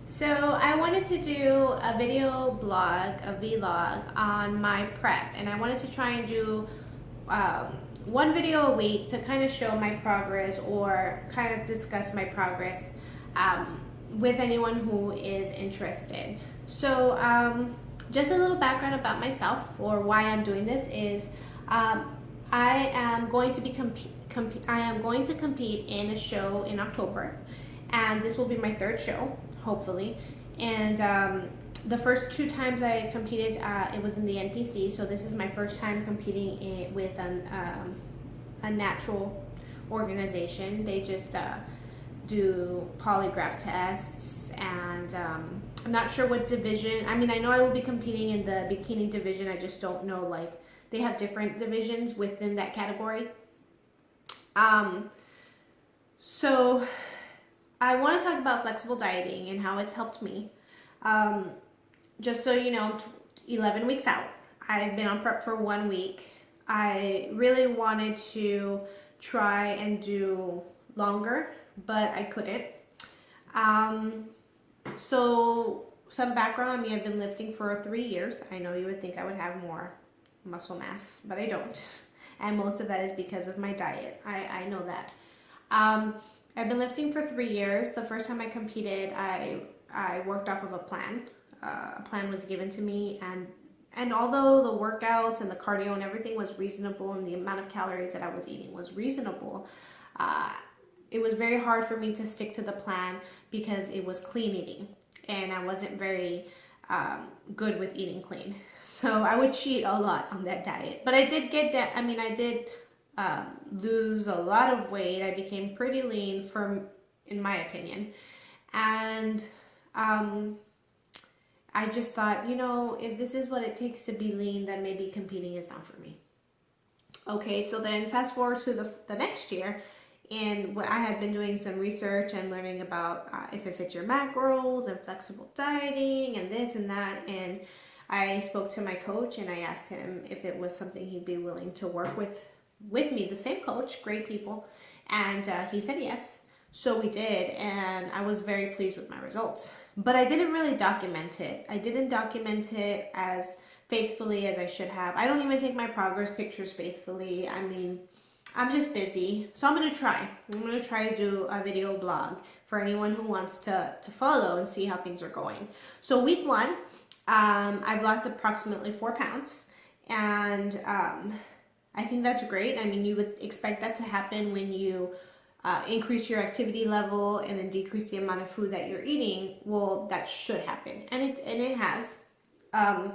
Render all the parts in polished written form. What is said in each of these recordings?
So I wanted to do a video blog, a vlog on my prep, and I wanted to try and do um, one video a week to kind of show my progress or kind of discuss my progress um, with anyone who is interested. So just a little background about myself or why I'm doing this is I am going to be I am going to compete in a show in October, and this will be my third show, hopefully. And the first two times I competed, it was in the NPC, so this is my first time competing with a natural organization. They just do polygraph tests, and I'm not sure what division. I mean, I know I will be competing in the bikini division. I just don't know, like, they have different divisions within that category. Um, so I want to talk about flexible dieting and how it's helped me. Um, just so you know, 11 weeks out. I've been on prep for 1 week. I really wanted to try and do longer, but I couldn't. Um, so some background on me, I've been lifting for 3 years. I know you would think I would have more muscle mass, but I don't. And most of that is because of my diet. I know that. I've been lifting for 3 years. The first time I competed, I worked off of a plan. A plan was given to me, and although the workouts and the cardio and everything was reasonable, and the amount of calories that I was eating was reasonable, uh, it was very hard for me to stick to the plan because it was clean eating, and I wasn't very good with eating clean. So I would cheat a lot on that diet. But I did get that. I mean, I did lose a lot of weight. I became pretty lean, in my opinion, and I just thought, if this is what it takes to be lean, then maybe competing is not for me. Okay, so then fast forward to the next year, and what I had been doing some research and learning about if it fits your macros and flexible dieting and this and that, and I spoke to my coach and I asked him if it was something he'd be willing to work with me, the same coach, great people, and he said yes. So we did, and I was very pleased with my results. But I didn't really document it. I didn't document it as faithfully as I should have. I don't even take my progress pictures faithfully. I mean, I'm just busy. So I'm going to try. I'm going to try to do a video blog for anyone who wants to follow and see how things are going. So week one, I've lost approximately 4 pounds, and I think that's great. I mean, you would expect that to happen when you increase your activity level and then decrease the amount of food that you're eating. Well, that should happen, and it has. I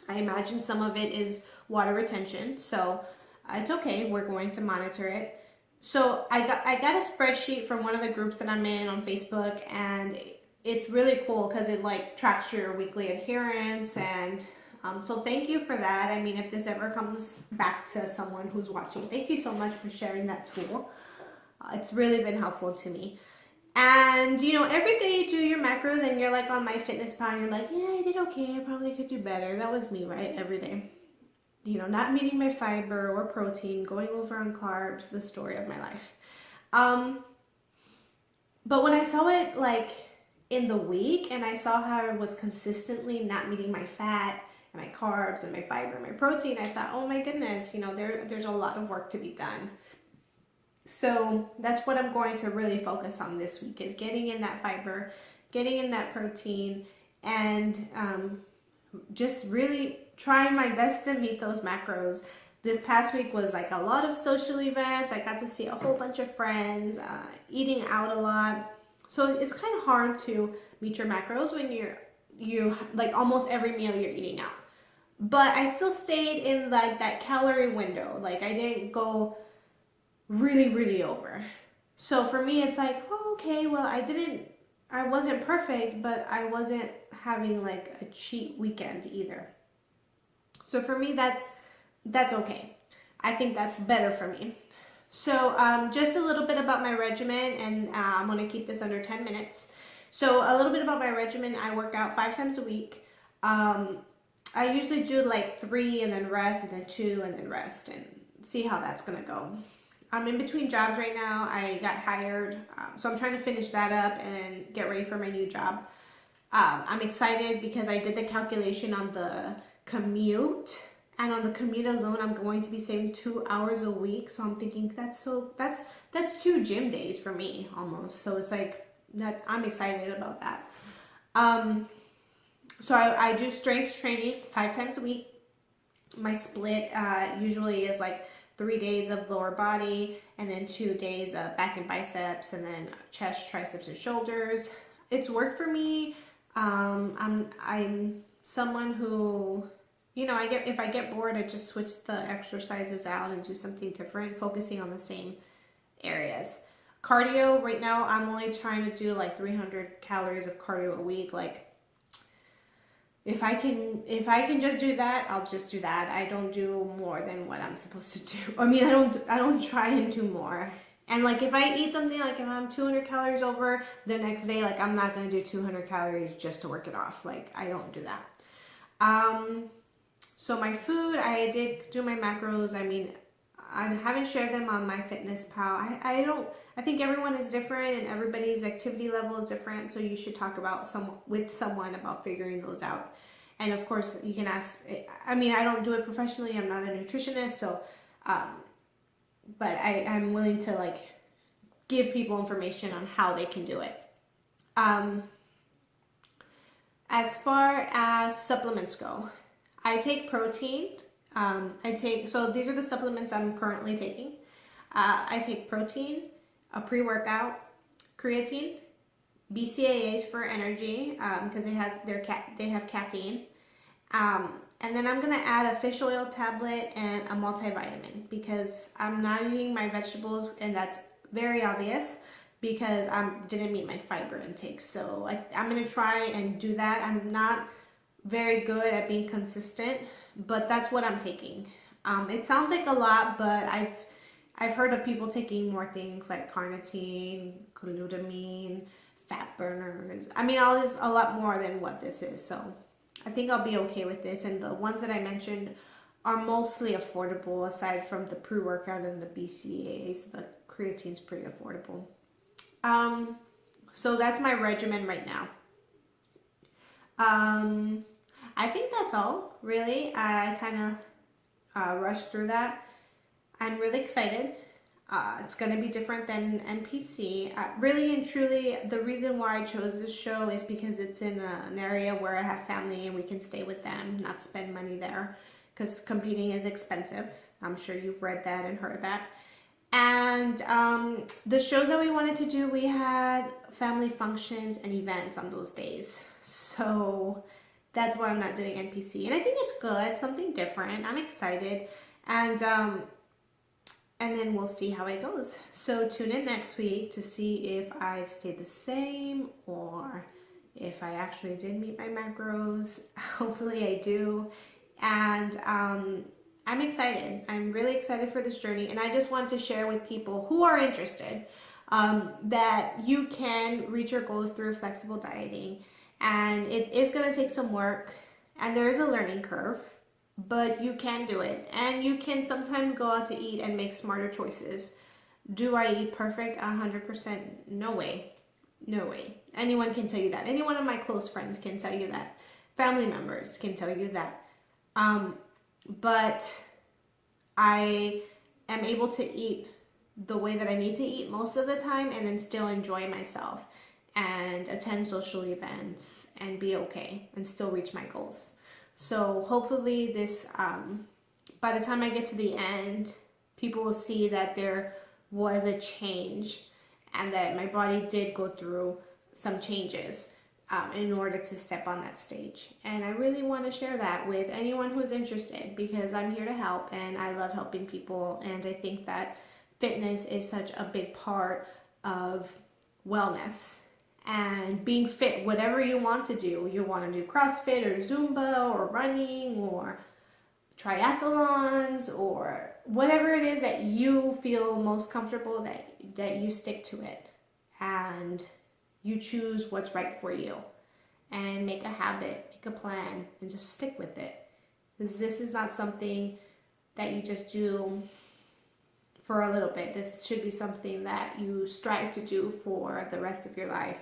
imagine some of it is water retention, so it's okay. We're going to monitor it. So I got a spreadsheet from one of the groups that I'm in on Facebook, and it's really cool because it like tracks your weekly adherence, and so thank you for that. I mean, if this ever comes back to someone who's watching, thank you so much for sharing that tool. It's really been helpful to me. And every day you do your macros and you're like on MyFitnessPal and you're like, yeah, I did okay. I probably could do better. That was me, right? Every day. Not meeting my fiber or protein, going over on carbs, the story of my life. But when I saw it like in the week and I saw how I was consistently not meeting my fat and my carbs and my fiber and my protein, I thought, oh my goodness, there's a lot of work to be done. So that's what I'm going to really focus on this week, is getting in that fiber, getting in that protein, and just really trying my best to meet those macros. This past week was like a lot of social events. I got to see a whole bunch of friends, eating out a lot. So it's kind of hard to meet your macros when you like almost every meal you're eating out. But I still stayed in like that calorie window. Like I didn't go really, really over. So for me, it's like, oh, okay, well, I wasn't perfect, but I wasn't having like a cheat weekend either. So for me, that's okay. I think that's better for me. So just a little bit about my regimen, and I'm going to keep this under 10 minutes. So a little bit about my regimen. I work out 5 times a week. I usually do like 3 and then rest, and then 2 and then rest, and see how that's going to go. I'm in between jobs right now. I got hired, so I'm trying to finish that up and get ready for my new job. I'm excited because I did the calculation on the commute, and on the commute alone, I'm going to be saving 2 hours a week. So I'm thinking that's 2 gym days for me almost. So it's like that. I'm excited about that. Um, so I do strength training 5 times a week. My split usually is like 3 days of lower body and then 2 days of back and biceps and then chest, triceps, and shoulders. It's worked for me. I'm someone who, if I get bored, I just switch the exercises out and do something different, focusing on the same areas. Cardio right now, I'm only trying to do like 300 calories of cardio a week. Like if I can just do that, I'll just do that. I don't do more than what I'm supposed to do. I mean, I don't try and do more. And like if I eat something, like if I'm 200 calories over the next day, like I'm not gonna do 200 calories just to work it off. Like I don't do that. So my food, I did do my macros. I mean, I haven't shared them on MyFitnessPal. I think everyone is different and everybody's activity level is different. So you should talk with someone about figuring those out. And of course you can ask, I mean, I don't do it professionally. I'm not a nutritionist. So, but I'm willing to like give people information on how they can do it. As far as supplements go, I take protein. So these are the supplements I'm currently taking. I take protein, a pre-workout, creatine, BCAAs for energy, because they have caffeine. And then I'm gonna add a fish oil tablet and a multivitamin because I'm not eating my vegetables, and that's very obvious because I didn't meet my fiber intake. So I'm gonna try and do that. I'm not very good at being consistent, but that's what I'm taking. It sounds like a lot, but I've heard of people taking more things like carnitine, glutamine, fat burners. I mean, all this a lot more than what this is. So I think I'll be okay with this. And the ones that I mentioned are mostly affordable, aside from the pre-workout and the BCAAs. The creatine's pretty affordable. So that's my regimen right now. I think that's all, really. I kind of rushed through that. I'm really excited. It's going to be different than NPC. Really and truly, the reason why I chose this show is because it's in an area where I have family and we can stay with them, not spend money there, because competing is expensive. I'm sure you've read that and heard that. And the shows that we wanted to do, we had family functions and events on those days. So that's why I'm not doing NPC. And I think it's good, something different. I'm excited. And then we'll see how it goes. So tune in next week to see if I've stayed the same or if I actually did meet my macros. Hopefully I do. And I'm excited. I'm really excited for this journey. And I just want to share with people who are interested that you can reach your goals through flexible dieting. And it is going to take some work, and there is a learning curve, but you can do it. And you can sometimes go out to eat and make smarter choices. Do I eat perfect? 100%? No way. No way. Anyone can tell you that. Any one of my close friends can tell you that. Family members can tell you that. But I am able to eat the way that I need to eat most of the time and then still enjoy myself and attend social events and be okay and still reach my goals. So hopefully this, by the time I get to the end, people will see that there was a change and that my body did go through some changes in order to step on that stage. And I really want to share that with anyone who's interested because I'm here to help and I love helping people. And I think that fitness is such a big part of wellness. And being fit, whatever you want to do, you want to do CrossFit or Zumba or running or triathlons or whatever it is that you feel most comfortable, that you stick to it and you choose what's right for you and make a habit, make a plan, and just stick with it. Because this is not something that you just do for a little bit. This should be something that you strive to do for the rest of your life.